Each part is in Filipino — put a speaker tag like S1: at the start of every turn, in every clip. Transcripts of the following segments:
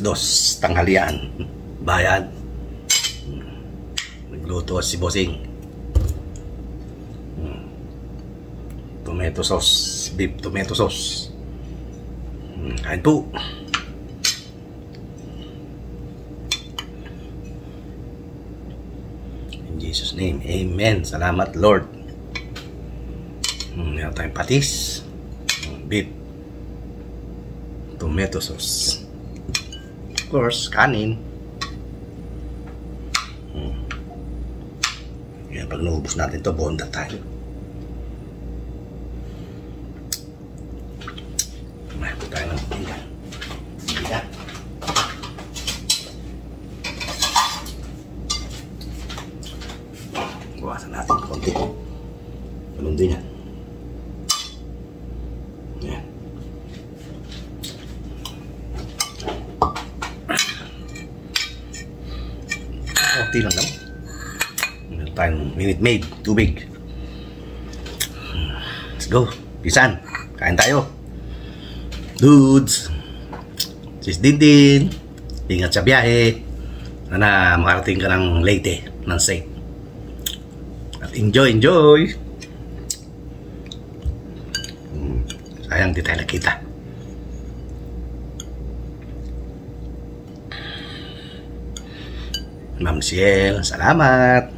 S1: 2:00 tanghalian. Bayan. Nagluto si Bossing. Tomato sauce. Beef tomato sauce. Kain po. In Jesus' name. Amen. Salamat Lord. Meron tayong patis. Beef tomato sauce. Of course, kanin. Yan, pag naubos natin to, bonda tayo. Mayroon tayo ng biga. Biga. Buwasan natin konti. Ganun din yan. Yan. Konti lang lang. Meron tayong Minute Maid, tubig. Let's go. Pisan. Kain tayo. Dudes. Sis Dindin. Ingat sa biyahe. Sana makarating ka ng Leyte, ng safe. At enjoy. Sayang di tayo nakita. Ma'am Ciel, salamat.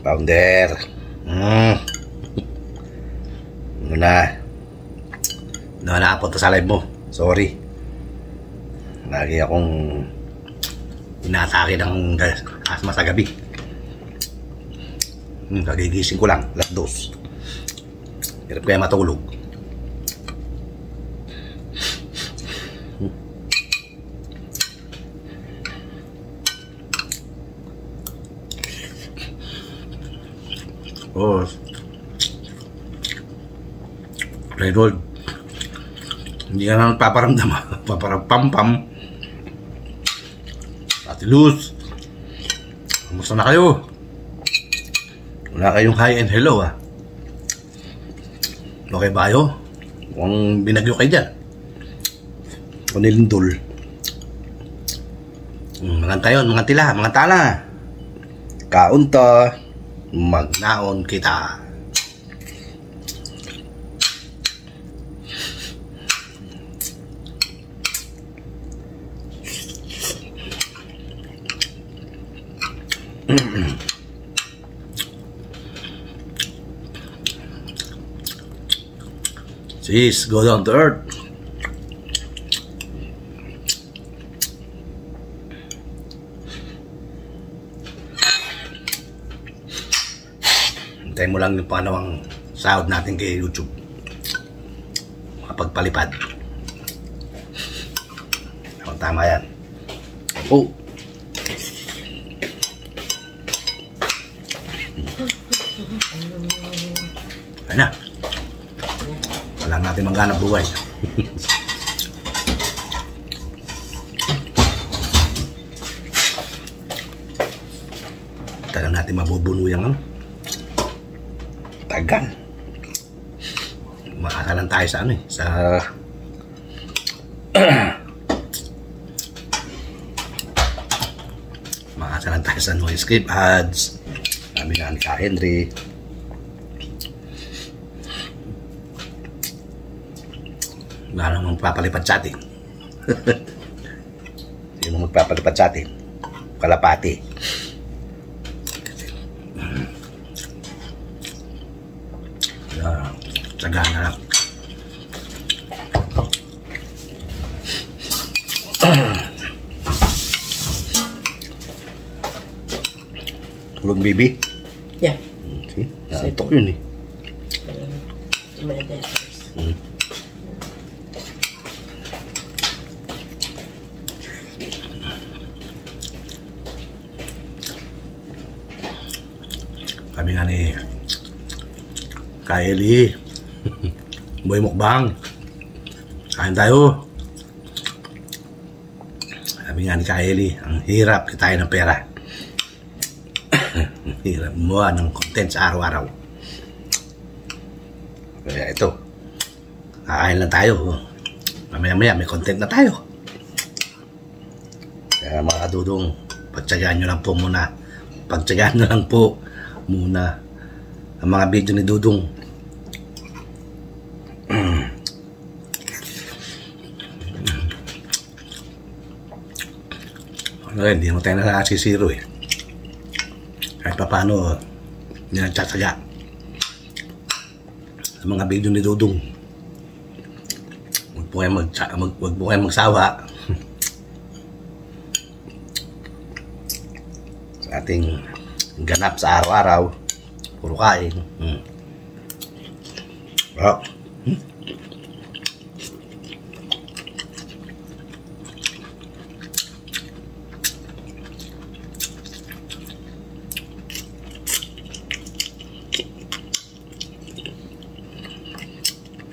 S1: Founder. Nakapunta sa live mo. Sorry. Lagi akong inatake ng asma sa gabi. Kagigising ko lang. 2:00. Hirap kaya matulog. Oh, Redwood, hindi ka na paparamdam. Paparampam-pam. Ate Luz, kamusta na kayo? Wala kayong hi and hello Okay ba kayo? Kung binagyo kayo dyan. Kung nilindol. Mga tayon, mga tila, mga tala. Kaunta. Magnaon kita. Sis, go down to earth. Hintayin mo lang yung panawang sahod natin kay YouTube. Makapagpalipad. Tama yan. Oh. Ayun na. Wala natin mangganap buhay. Tagal natin mabubuno yung tagal. Makakalan tayo sa sa makakalan tayo sa no escape ads. Sabi nga ni Ka Henry. Wala namang magpapalipad sa atin. Sino magpapalipad sa atin? Kalapati. Tsaga na lang. Tulog baby?
S2: Yeah.
S1: See? Naantok yun Kami nga ni Kaeli Boy Mukbang, kain tayo. Sabi nga ni Kaeli, ang hirap kitain ng pera. Hirap mo ng content sa araw-araw. Kaya ito, kakain lang tayo. Mamaya-maya may content na tayo. Kaya mga kadudong, pagtsagaan nyo lang po muna. Pagtsagaan nyo lang po muna ang mga video ni Dudong. Hindi naman tayo nasisiro eh. Kahit pa paano, hindi nagtsatsaga sa mga video ni Dudong. Huwag po kayo magsawa sa ating ganap sa araw-araw. Puro kain. Oh.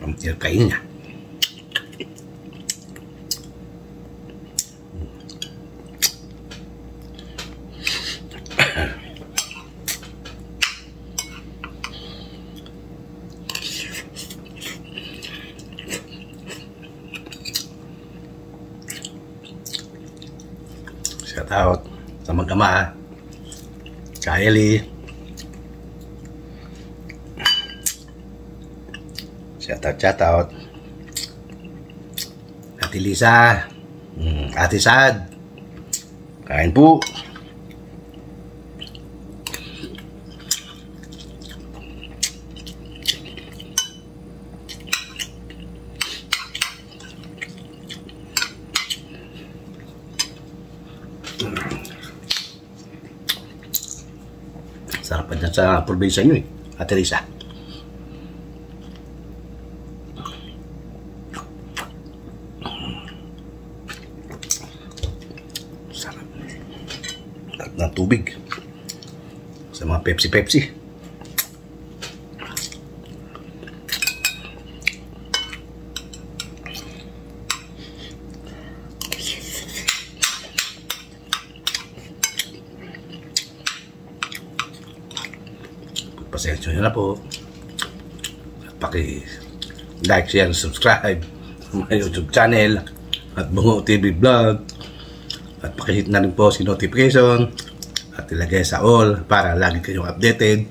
S1: Ang kain niya. Shout out sa mag-ama, Kylie. Shout out Ate Lisa, Ate Sad. Kain po. Sarap pa dyan sa probinsya nyo eh, Ate Lisa. Sarap. Sarap ng tubig. Sa mga Pepsi. Pasensya nyo na po. At paki-like, share, subscribe sa my YouTube channel at Bungo TV Vlog. At paki-hit na rin po si notification at ilagay sa all para lagi kayong updated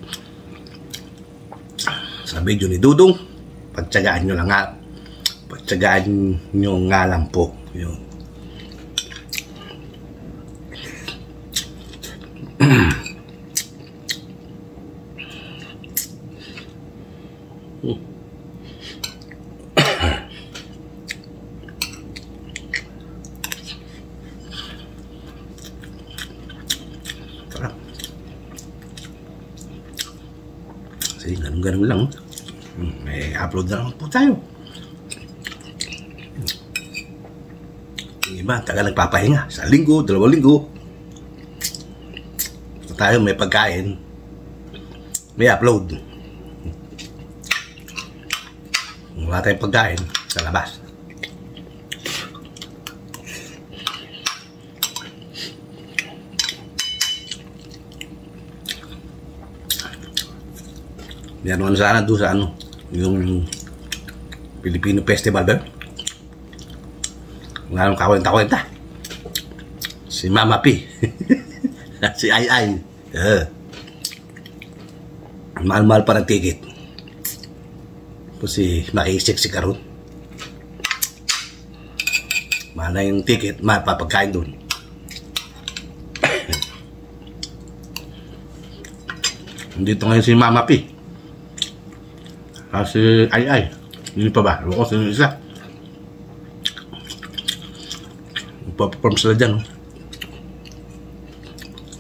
S1: sa video ni Dudong. Pagtsagaan nyo lang nga. Pagtsagaan nyo nga lang po. Yun. Sarap. Kasi ganun lang. May upload na lang po tayo. Yung iba, taga nagpapahinga. Sa linggo, 2 linggo. So tayo may pagkain. May upload. Wala tayong pagkain sa labas. Meron sana doon sa ano, yung Filipino Festival ba? Wala nang kakwenta-kwenta. Si Mama P. Si Ay. Mahal-mahal pa ng ticket. Kasi makisik si Karon. Mahal na yung ticket, mapapagkain doon. Dito ngayon si Mama P. Si Ay. Hindi pa ba? Loko sa isa. Magpaperform sila dyan.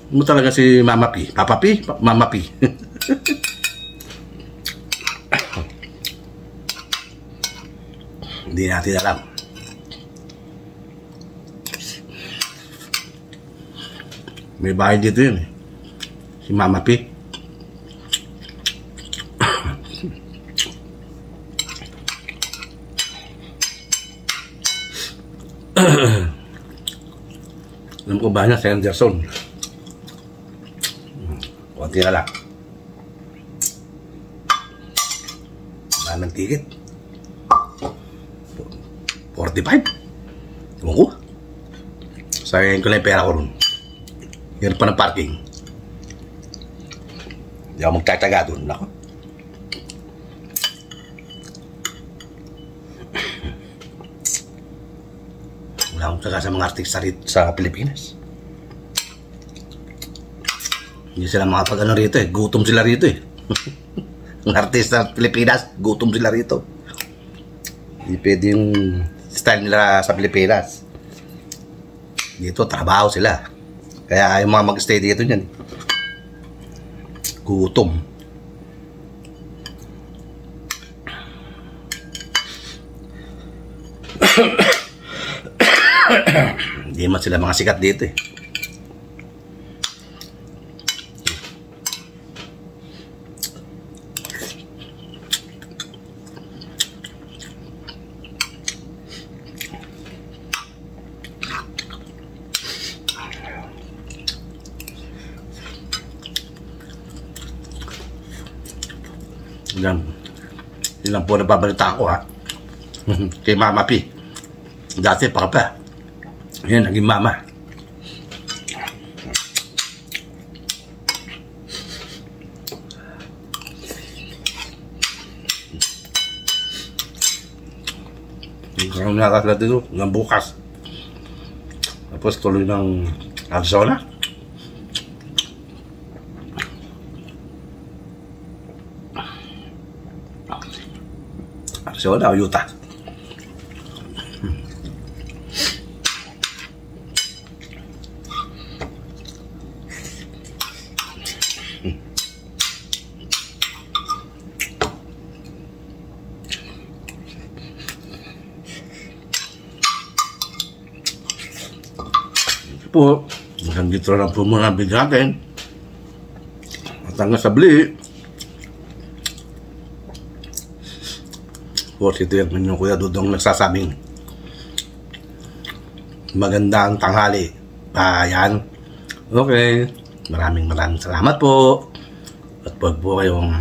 S1: Ano talaga si Mama P? Papa P? Mama P. Hindi natin alam. May bahay dito yun eh. Si Mama P. Alam ko ba niya sa Anderson? Kunti na lang. Maraming ticket. 45. Ewan ko. Sayangin ko lang yung pera ko ron. Hirap pa ng parking. Hindi ako magtataga doon. Nako. Wala akong taga sa mga artista rito sa Pilipinas. Hindi sila makapag-ano rito eh. Gutom sila rito eh. Ang artista sa Pilipinas, gutom sila rito. Hindi pwede yung style nila sa Pilipinas. Dito, trabaho sila. Kaya ayaw mga mag-stay dito dyan. Gutom. Hindi man sila mga sikat dito eh. Yan lang po nababalita ko ha. Kay Mama P. Dati papa. Yan, naging mama. Ang nakakala dito ng bukas. Tapos tuloy ng Arizona. Arizona o Utah? Po, hanggang dito lang po muna ang video natin. At hanggang sa bali. Po, ito yung Kuya Dudong nagsasabing magandang tanghali. Yan. Okay. Maraming salamat po. At huwag po kayong,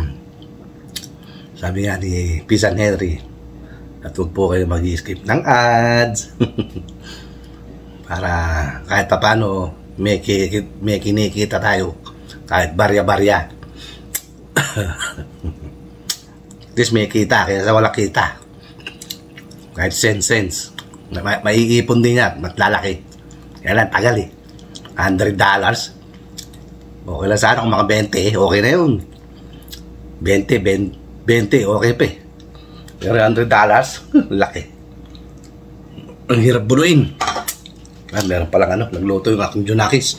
S1: sabi nga ni Pisan Henry, at huwag po kayong mag-skip ng ads. Para kahit paano may kinikita tayo kahit barya-barya. At least may kita kaysa wala kita. Kahit cents. Maiipon din yan, matlalaki. Kaya lang tagal eh. $100. Okay lang sana kung mga 20, okay na yun. 20, okay pa eh. Pero $100, laki. Ang hirap buluin. Meron palang nagluto yung aking Junakis.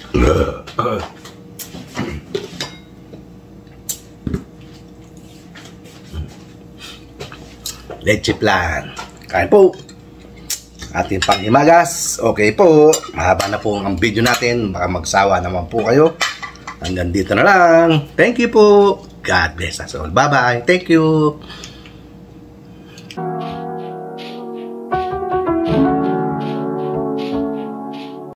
S1: Leche plan. Kain po. Ating pang-imagas. Okay po. Mahaba na po ang video natin. Baka magsawa naman po kayo. Hanggang dito na lang. Thank you po. God bless us all. Bye-bye. Thank you.